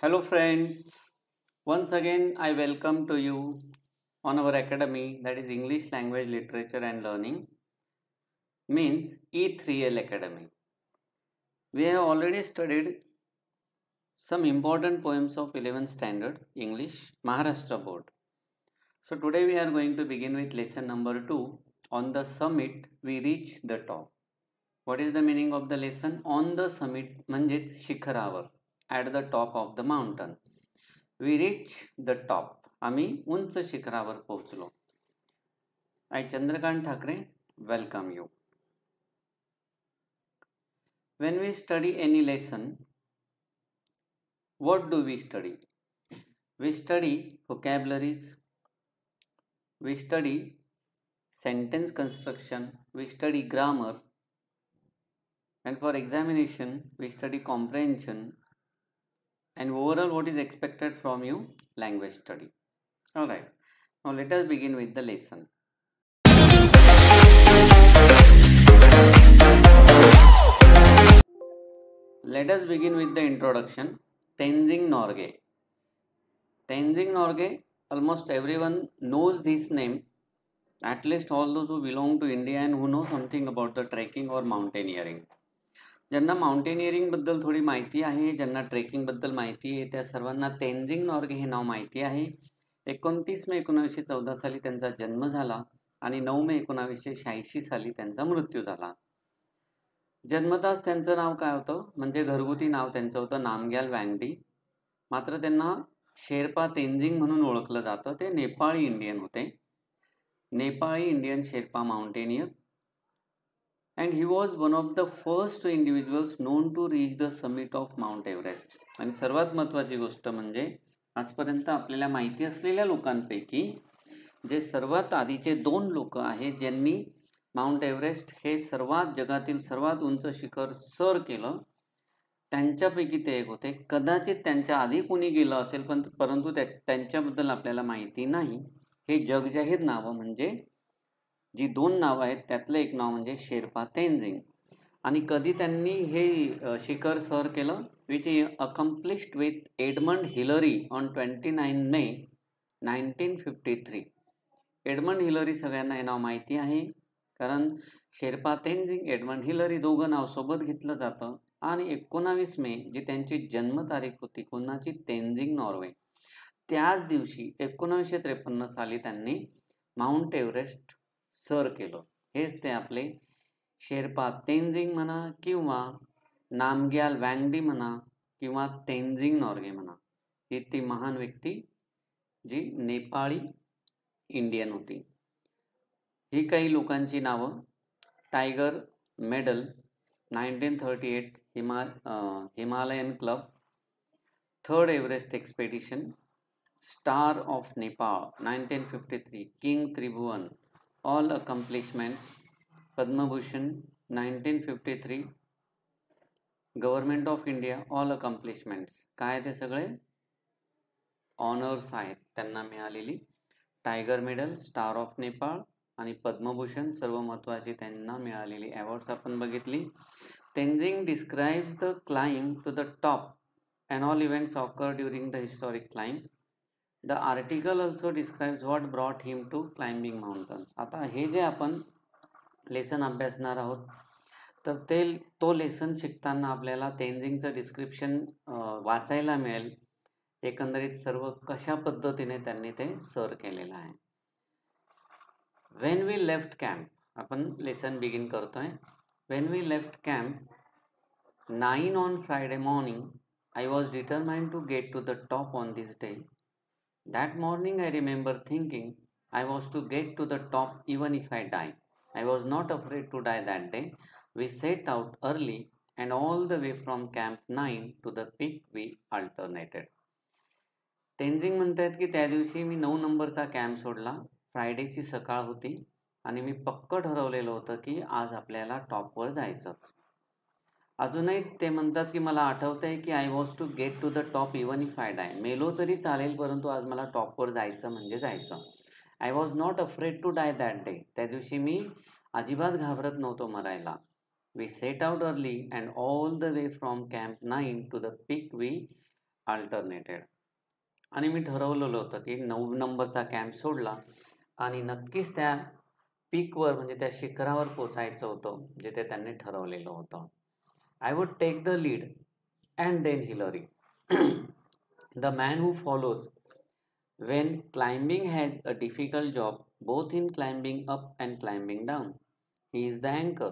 Hello friends, once again I welcome to you on our academy, that is English Language Literature and Learning, means E3L Academy. We have already studied some important poems of 11th standard English Maharashtra board. So today we are going to begin with lesson number 2. On the summit we reach the top. What is the meaning of the lesson? On the summit म्हणजेच शिखरावर, at the top of the mountain. We reach the top. आम्ही उंच शिखरावर पोहोचलो. I Chandrakant Thakre welcome you. When we study any lesson, what do we study? We study vocabularies, we study sentence construction, we study grammar, and for examination we study comprehension, and overall what is expected from you? Language study. Alright, now let us begin with the lesson. Let us begin with the introduction. Tenzing Norgay. Tenzing Norgay, almost everyone knows this name, at least all those who belong to India and who know something about the trekking or mountaineering. ज्यांना mountaineering बद्दल थोडी माहिती आहे, ज्यांना trekking बद्दल माहिती आहे, त्या सर्वांना तेंजिंग नॉर्गे हे नाव माहिती आहे. 29 मे 1914 साली त्यांचा जन्म झाला आणि 9 मे 1986 साली त्यांचा मृत्यू झाला. जन्मताच त्यांचं नाव काय होतं, म्हणजे घरगुती नाव त्यांचं होतं नामग्याल वँगडी. मात्र त्यांना शेर्पा तेंजिंग म्हणून ओळखलं जातं. ते नेपाळी इंडियन होते, नेपाळी Indian Sherpa mountaineer. And he was one of the first individuals known to reach the summit of Mount Everest. आणि सर्वात महत्त्वाची गोष्ट म्हणजे आजपर्यंत आपल्याला माहिती असलेल्या लोकांपैकी जे सर्वात आधीचे 2 लोक आहेत ज्यांनी माउंट एव्हरेस्ट हे जगातील सर्वात उंच शिखर सर केलं, त्यांच्यापैकी ते एक होते. कदाचित त्यांच्या आधी कोणी गेलं असेल, परंतु त्यांच्याबद्दल आपल्याला माहिती नाही. हे जगजाहीर नावं म्हणजे जी 2 नावं आहेत त्यातलं एक नाव म्हणजे शेर्पा तेंजिंग. आणि कधी त्यांनी हे शिखर सर केलं? Which accomplished with Edmund Hillary on 29 may 1953. Edmund Hillary सगळ्यांना हे नाव माहिती आहे, कारण शेर्पा तेंजिंग एडमंड हिलरी दोघं नाव सोबत घेतलं जातं. आणि 19 मे जी त्यांची जन्मतारीख होती कोणाची? तेंजिंग नॉर्वे, त्याच दिवशी 1953 साली त्यांनी माउंट एव्हरेस्ट सर केलं. हेच ते आपले शेर्पा तेंजिंग म्हणा किंवा नामग्याल वँगडी म्हणा किंवा तेंजिंग नॉर्गे म्हणा. ही ती महान व्यक्ती जी नेपाळी इंडियन होती. ही काही लोकांची नावं: tiger medal 1938 Himalayan club, 3rd Everest expedition, star of Nepal 1953, king Tribhuvan, all accomplishments, Padma Bhushan 1953, government of India, all accomplishments. काय ते सगळे ऑनर्स आहेत त्यांना मिळालेली. Tiger medal, star of Nepal आणि पद्मभूषण सर्व महत्त्वाची त्यांना मिळालेली अवॉर्ड्स आपण बघितली. Tenzing describes the climb to the top and all events occurred during the historic climb. The article also describes what brought him to climbing mountains. आता हे जे आपण लेसन अभ्यासणार आहोत तर तो लेसन शिकताना आपल्याला तेंजिंगचं डिस्क्रिप्शन वाचायला मिळेल. एकंदरीत सर्व कशा पद्धतीने त्यांनी ते सर केलेलं आहे. When we left camp, आपण लेसन बिगिन करतोय. When we left camp 9 on Friday morning, I was determined to get to the top on this day. That morning I remember thinking I was to get to the top even if I die. I was not afraid to die that day. We set out early and all the way from camp 9 to the peak we alternated. Tenzing म्हणतात की त्या दिवशी मी 9 नंबरचा camp सोडला. फ्रायडेची सकाळ होती आणि मी पक्क ठरवलेलं होतं की आज आपल्याला टॉपवर जायचंच. अजूनही ते म्हणतात की मला आठवतंय की I was to get to the top even if I die. मेलो तरी चालेल परंतु आज मला टॉपवर जायचं म्हणजे जायचं. I was not afraid to die that day. त्या दिवशी मी अजिबात घाबरत नव्हतो मरायला. We set out early and all the way from camp 9 to the peak we alternated. आणि मी ठरवलेलं होतं की 9 नंबरचा कॅम्प सोडला आणि नक्कीच त्या पीकवर म्हणजे त्या शिखरावर पोचायचं होतं जिथे त्यांनी ठरवलेलं होतं. I would take the lead and then Hillary. The man who follows when climbing has a difficult job both in climbing up and climbing down. He is the anchor.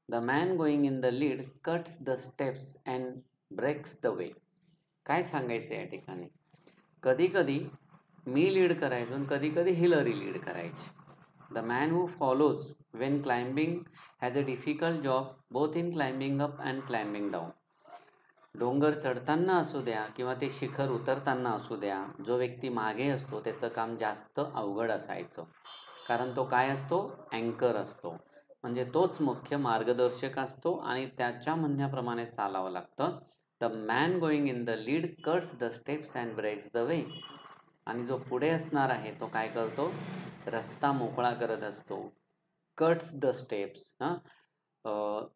The man going in the lead cuts the steps and breaks the way. काय सांगायचं या ठिकाणी? कधी कधी मी lead करायचो आणि कधी कधी हिलरी लीड करायची. The man who follows Wien climbing has a difficult job both in climbing up and climbing down. डोंगर चढताना असू द्या किंवा ते शिखर उतरताना असू द्या, जो व्यक्ती मागे असतो त्याचं काम जास्त अवघड असायचं. कारण तो काय असतो? अँकर असतो. म्हणजे तोच मुख्य मार्गदर्शक असतो आणि त्याच्या म्हणण्याप्रमाणे चालावं लागतं. The man going in the lead cuts the steps and breaks the way. आणि जो पुढे असणार आहे तो काय करतो? रस्ता मोकळा करत असतो. कट्स द स्टेप्स,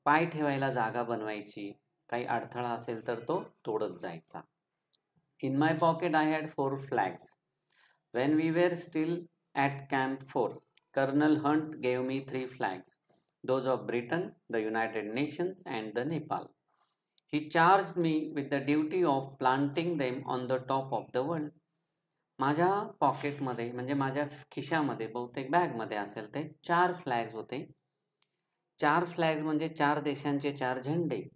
पाय ठेवायला जागा बनवायची, काही अडथळा असेल तर तो तोडत जायचा. In my pocket I had 4 flags. When we were still at camp 4, colonel Hunt gave me 3 flags, those of Britain, the United Nations and the Nepal. He charged me with the duty of planting them on the top of the world. माझ्या पॉकेटमध्ये म्हणजे माझ्या खिशामध्ये, बहुतेक बॅगमध्ये असेल ते 4 flags होते. 4 flags म्हणजे 4 देशांचे 4 झेंडे.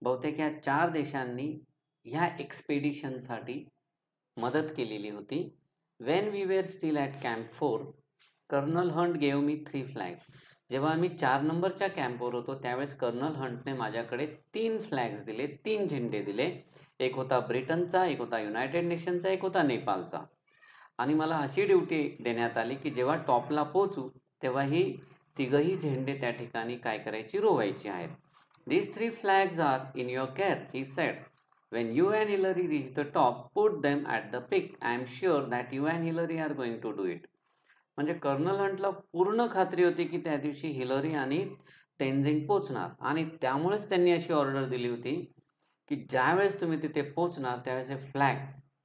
बहुतेक या 4 देशांनी ह्या एक्सपेडिशनसाठी मदत केलेली होती. When we were still at camp 4, colonel Hunt gave me 3 flags. जेव्हा आम्ही 4 नंबरच्या कॅम्पवर होतो त्यावेळेस कर्नल हंटने माझ्याकडे 3 फ्लॅग्स दिले, 3 झेंडे दिले. एक होता ब्रिटनचा, एक होता युनायटेड नेशनचा, एक होता नेपाळचा. आणि मला अशी ड्युटी देण्यात आली की जेव्हा टॉपला पोहोचू तेव्हा ही तिघही झेंडे त्या ठिकाणी काय करायची? रोवायची आहेत. These 3 flags are in your care, he said. When you and Hillary reach the top, put them at the peak. I am sure that you and Hillary are going to do it. म्हणजे colonel हंटला पूर्ण खात्री होती की त्या दिवशी Hillary आणि तेनझिंग पोचणार आणि त्यामुळेच त्यांनी अशी ऑर्डर दिली होती की ज्यावेळेस तुम्ही तिथे पोचणार त्यावेळेस हे फ्लॅग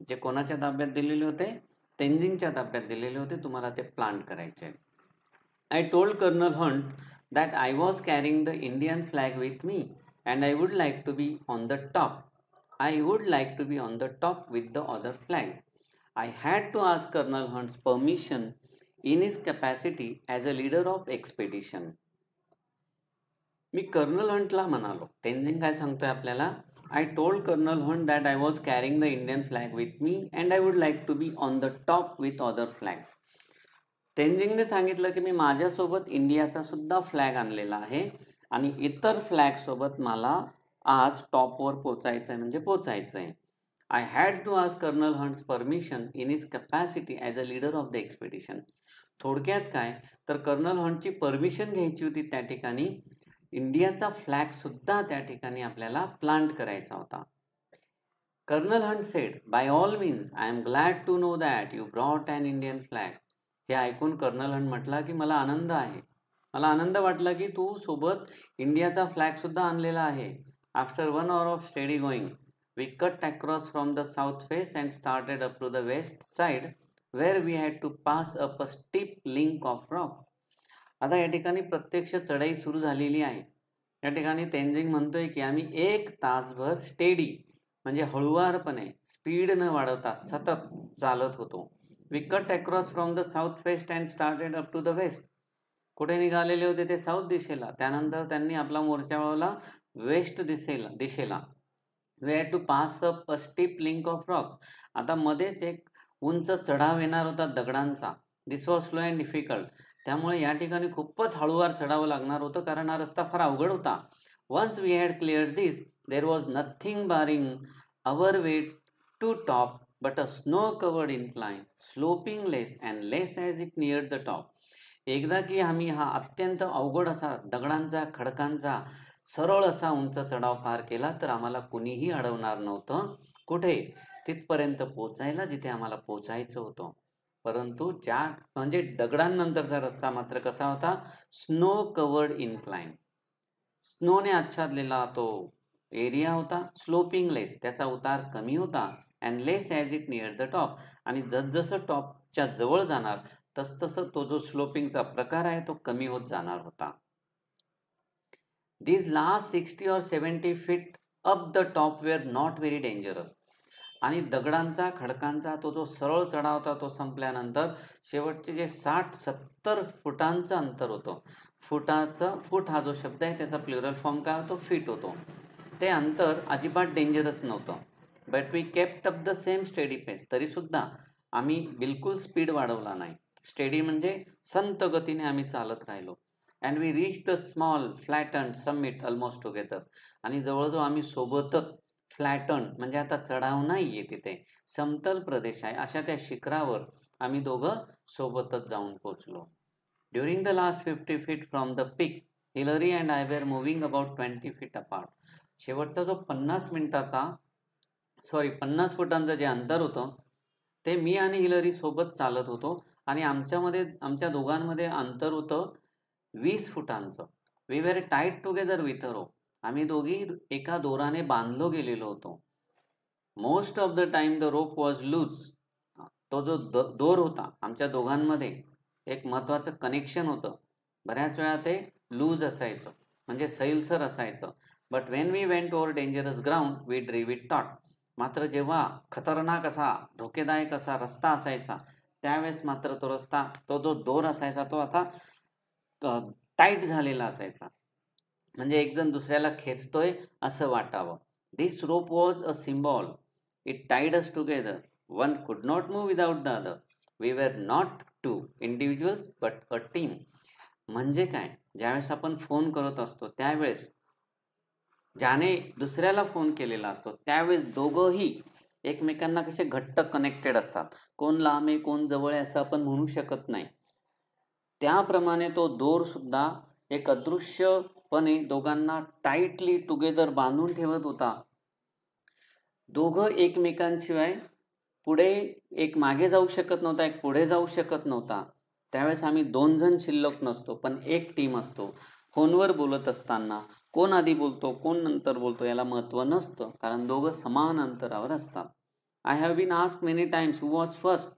जे कोणाच्या ताब्यात दिलेले होते? तेनझिंगच्या ताब्यात दिलेले होते. तुम्हाला ते प्लांट करायचे. I told Colonel Hunt that I was carrying the Indian flag with me and I would like to be on the top. I would like to be on the top with the other flags. I had to ask Colonel Hunt's permission in his capacity as a leader of expedition. मी colonel हंटला म्हणालो. तेनझिंग काय सांगतोय आपल्याला? I told Colonel Hunt that I was carrying the Indian flag with me and I would like to be on the top with other flags. तेनझिंगने सांगितलं की मी माझ्यासोबत इंडियाचा सुद्धा फ्लॅग आणलेला आहे आणि इतर फ्लॅग सोबत मला आज टॉपवर पोचायचं आहे म्हणजे पोचायचं आहे. I had to ask colonel Hunt's permission in his capacity as a leader of the expedition. थोडक्यात काय तर कर्नल हंटची परमिशन घ्यायची होती त्या ठिकाणी. इंडियाचा फ्लॅग सुद्धा त्या ठिकाणी आपल्याला प्लांट करायचा होता. Colonel Hunt said, by all means I am glad to know that you brought an Indian flag. हे ऐकून कर्नल हंट म्हटला की मला आनंद आहे. मला आनंद वाटला की तू सोबत इंडियाचा फ्लॅग सुद्धा आणलेला आहे. After 1 hour of steady going we cut across from the south face and started up to the west side where we had to pass up a steep link of rocks. आता या ठिकाणी प्रत्यक्ष चढाई सुरू झालेली आहे. या ठिकाणी तेनझिंग म्हणतोय की आम्ही 1 तासभर स्टेडी म्हणजे हळुवारपणे स्पीड न वाढवता सतत चालत होतो. We cut across from the south face and started up to the west. कुठे निघालेले होते ते साऊथ दिशेला, त्यानंतर त्यांनी आपला मोर्चा वळवला वेस्ट दिशेला. We had to pass up a steep link of rocks. आता मध्येच एक उंच चढाव येणार होता दगडांचा. This was slow and difficult. त्यामुळे या ठिकाणी खूपच हळूवार चढावं लागणार होतं कारण हा रस्ता फार अवघड होता. Once we had clear this there was nothing barring our way to top but a snow-covered incline, sloping less and less as it neared the top. एकदा की आम्ही हा अत्यंत अवघड असा दगडांचा खडकांचा सरळ असा उंच चढाव पार केला तर आम्हाला कुणीही अडवणार नव्हतं. कुठे? तिथपर्यंत पोचायला जिथे आम्हाला पोचायचं होतं. परंतु म्हणजे दगडांनंतरचा रस्ता मात्र कसा होता? Snow covered incline. स्नोने आच्छादलेला तो एरिया होता स्लोपिंग लेस, त्याचा उतार कमी होता, and less as it near the top, आणि जसजसं टॉपच्या जवळ जाणार तसतसं तो जो स्लोपिंगचा प्रकार आहे तो कमी होत जाणार होता. These last 60 or 70 feet up the top were not very dangerous. आणि दगडांचा खडकांचा तो जो सरळ चढाव होता तो संपल्यानंतर शेवटचे जे 60-70 फुटांचं अंतर होतं, फूट हा जो शब्द आहे त्याचा प्लुरल फॉर्म काय होतो, फीट होतो, ते अंतर अजिबात डेंजरस नव्हतं. But we kept up the same steady pace, तरीसुद्धा आम्ही बिलकुल स्पीड वाढवला नाही. स्टेडी म्हणजे संत गतीने आम्ही चालत राहिलो. And we reach the small flatten summit almost together, आणि जवळजवळ आम्ही सोबतच, फ्लॅटन म्हणजे आता चढाव नाही आहे तिथे, समतल प्रदेश आहे, अशा त्या शिखरावर आम्ही दोघं सोबतच जाऊन पोचलो. During the last 50 feet from the peak, Hillary and I were moving about 20 feet apart. शेवटचा जो 50 फुटांचं जे अंतर होतं ते मी आणि हिलरी सोबत चालत होतो, आणि आमच्या दोघांमध्ये अंतर होतं 20 फुटांचं. We were tight together with a rope, आम्ही दोघी एका दोराने बांधलो गेलेलो होतो. Most of the time the rope was loose, तो जो दोर होता आमच्या दोघांमध्ये एक महत्त्वाचं कनेक्शन होतं, बऱ्याच वेळा ते लूज असायचं म्हणजे सैलसर असायचं. But when we went over dangerous ground we drew it taut, मात्र जेव्हा खतरनाक असा धोकेदायक असा रस्ता असायचा त्यावेळेस मात्र तो रस्ता, तो जो दोर असायचा तो आता टाईट झालेला असायचा, म्हणजे एक जण दुसऱ्याला खेचतोय असं वाटावं. This rope was a symbol, it tied us together, one could not move without the other, we were not two individuals but a team. म्हणजे काय, ज्यावेळेस आपण फोन करत असतो त्यावेळेस ज्याने दुसऱ्याला फोन केलेला असतो त्यावेळेस दोघंही एकमेकांना कसे घट्ट कनेक्टेड असतात, कोण लांब आहे कोण जवळ आहे असं आपण म्हणू शकत नाही. त्याप्रमाणे तो दोर सुद्धा एक अदृश्यपणे दोघांना टाईटली टुगेदर बांधून ठेवत होता. दोघं एकमेकांशिवाय पुढे, एक मागे जाऊ शकत नव्हता, एक पुढे जाऊ शकत नव्हता. त्यावेळेस आम्ही 2 जण शिल्लक नसतो पण एक टीम असतो. फोनवर बोलत असताना कोण आधी बोलतो कोण नंतर बोलतो याला महत्त्व नसतं, कारण दोघं समान अंतरावर असतात. I have been asked many times who was first.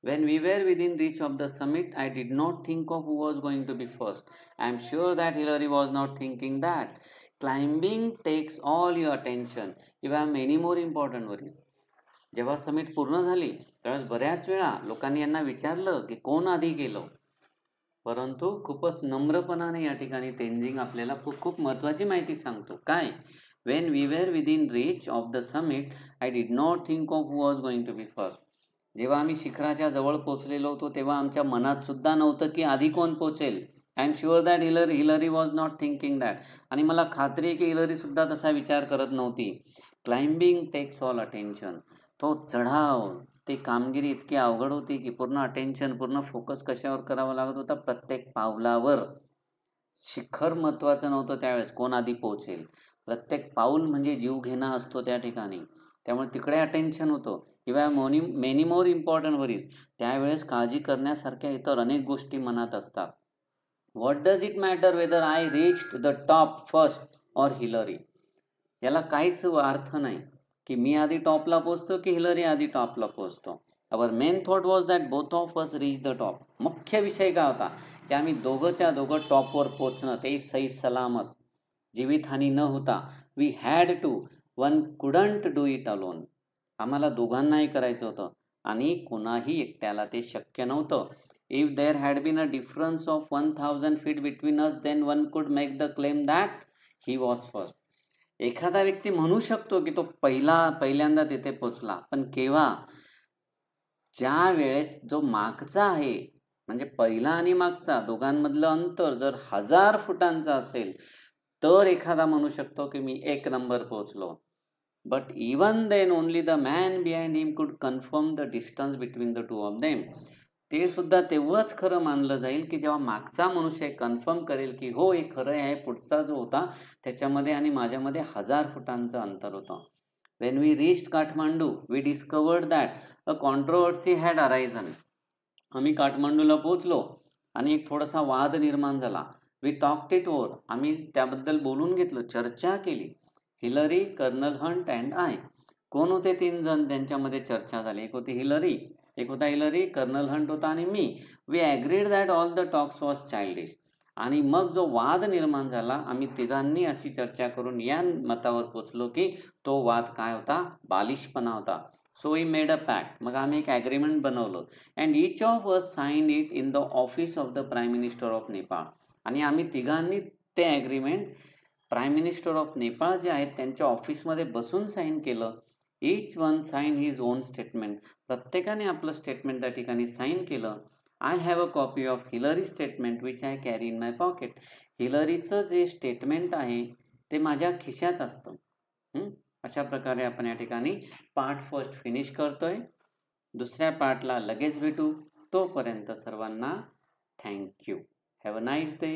When we were within reach of the summit, I did not think of who was going to be first. I am sure that Hillary was not thinking that. Climbing takes all your attention. You have many more important worries. जेव्हा summit पूर्ण झाली त्यावेळेस बऱ्याच वेळा लोकांनी यांना विचारलं की कोण आधी गेलो, परंतु खूपच नम्रपणाने या ठिकाणी तेनजिंग आपल्याला खूप महत्त्वाची माहिती सांगतो. काय, When we were within reach of the summit, I did not think of who was going to be first. जेव्हा आम्ही शिखराच्या जवळ पोहोचलेलो होतो तेव्हा आमच्या मनात सुद्धा नव्हतं की आधी कोण पोहोचेल. I am sure that Hillary was not thinking that, आणि मला खात्री आहे की हिलरी सुद्धा तसा विचार करत नव्हती. क्लाइम्बिंग टेक्स ऑल अटेन्शन, तो चढाव, ती कामगिरी इतकी अवघड होती की पूर्ण अटेन्शन, पूर्ण फोकस कशावर करावा लागत होता, प्रत्येक पावलावर. शिखर महत्त्वाचं नव्हतं त्यावेळेस, कोण आधी पोहोचेल, प्रत्येक पाऊल म्हणजे जीव घेणं असतो त्या ठिकाणी, त्यामुळे तिकडे अटेन्शन होतं. किंवा मेनी मोर इम्पॉर्टंट वरीज, त्यावेळेस काळजी करण्यासारख्या इतर अनेक गोष्टी मनात असतात. What does it matter whether I reached the top first or Hillary. याला काहीच अर्थ नाही की मी आधी टॉपला पोहोचतो की हिलरी आधी टॉपला पोहोचतो. Our main thought was that both of us reach the top. मुख्य विषय काय होता की आम्ही दोघं टॉपवर पोहोचणं, ते सही सलामत, जीवितहानी न होता. We had to, one couldn't do it alone. आम्हाला दोघांनाही करायचं होतं आणि कोणाही एकट्याला ते शक्य नव्हतं. If there had been a difference of 1000 feet between us, then one could make the claim that he was first. एखादा व्यक्ती म्हणू शकतो की तो पहिल्यांदा तिथे पोचला, पण केव्हा, ज्या वेळेस जो मागचा आहे, म्हणजे पहिला आणि मागचा दोघांमधलं अंतर जर 1000 फुटांचा असेल तर एखादा म्हणू शकतो की मी 1 नंबर पोहोचलो. But even then only the man behind him could confirm the distance between the two of them. ते सुद्धा तेव्हाच खरं मानलं जाईल की जेव्हा मागचा मनुष्य कन्फर्म करेल की हो हे खरं आहे, पुढचा जो होता त्याच्यामध्ये आणि माझ्यामध्ये 1000 फुटांचं अंतर होतं. When we reached Kathmandu, we discovered that a controversy had arisen. आम्ही काठमांडूला पोहोचलो आणि एक थोडासा वाद निर्माण झाला. We talked it over. आम्ही त्याबद्दल बोलून घेतलं, चर्चा केली. Hillary, colonel Hunt and I. कोण होते 3 जण? त्यांच्यामध्ये चर्चा झाली. एक होती हिलरी, कर्नल हंट होता आणि मी. We agreed that all the talks was childish. आणि मग जो वाद निर्माण झाला, आम्ही तिघांनी अशी चर्चा करून या मतावर पोचलो की तो वाद काय होता? बालिशपणा होता. So we made a pact. मग आम्ही एक ॲग्रीमेंट बनवलं. And each of us sign it in the office of the prime minister of Nepal. आणि आम्ही तिघांनी ते agreement prime minister of Nepal जे आहेत त्यांच्या ऑफिसमध्ये बसून साईन केलं. Each one sign his own statement. प्रत्येकाने आपलं स्टेटमेंट त्या ठिकाणी साईन केलं. I have a copy of Hillary statement which I carry in my pocket. हिलरीचं जे स्टेटमेंट आहे ते माझ्या खिशात असतं. अशा प्रकारे आपण या ठिकाणी पार्ट फर्स्ट फिनिश करतोय. दुसऱ्या पार्टला लगेच भेटू. तोपर्यंत सर्वांना thank you. Have a nice day.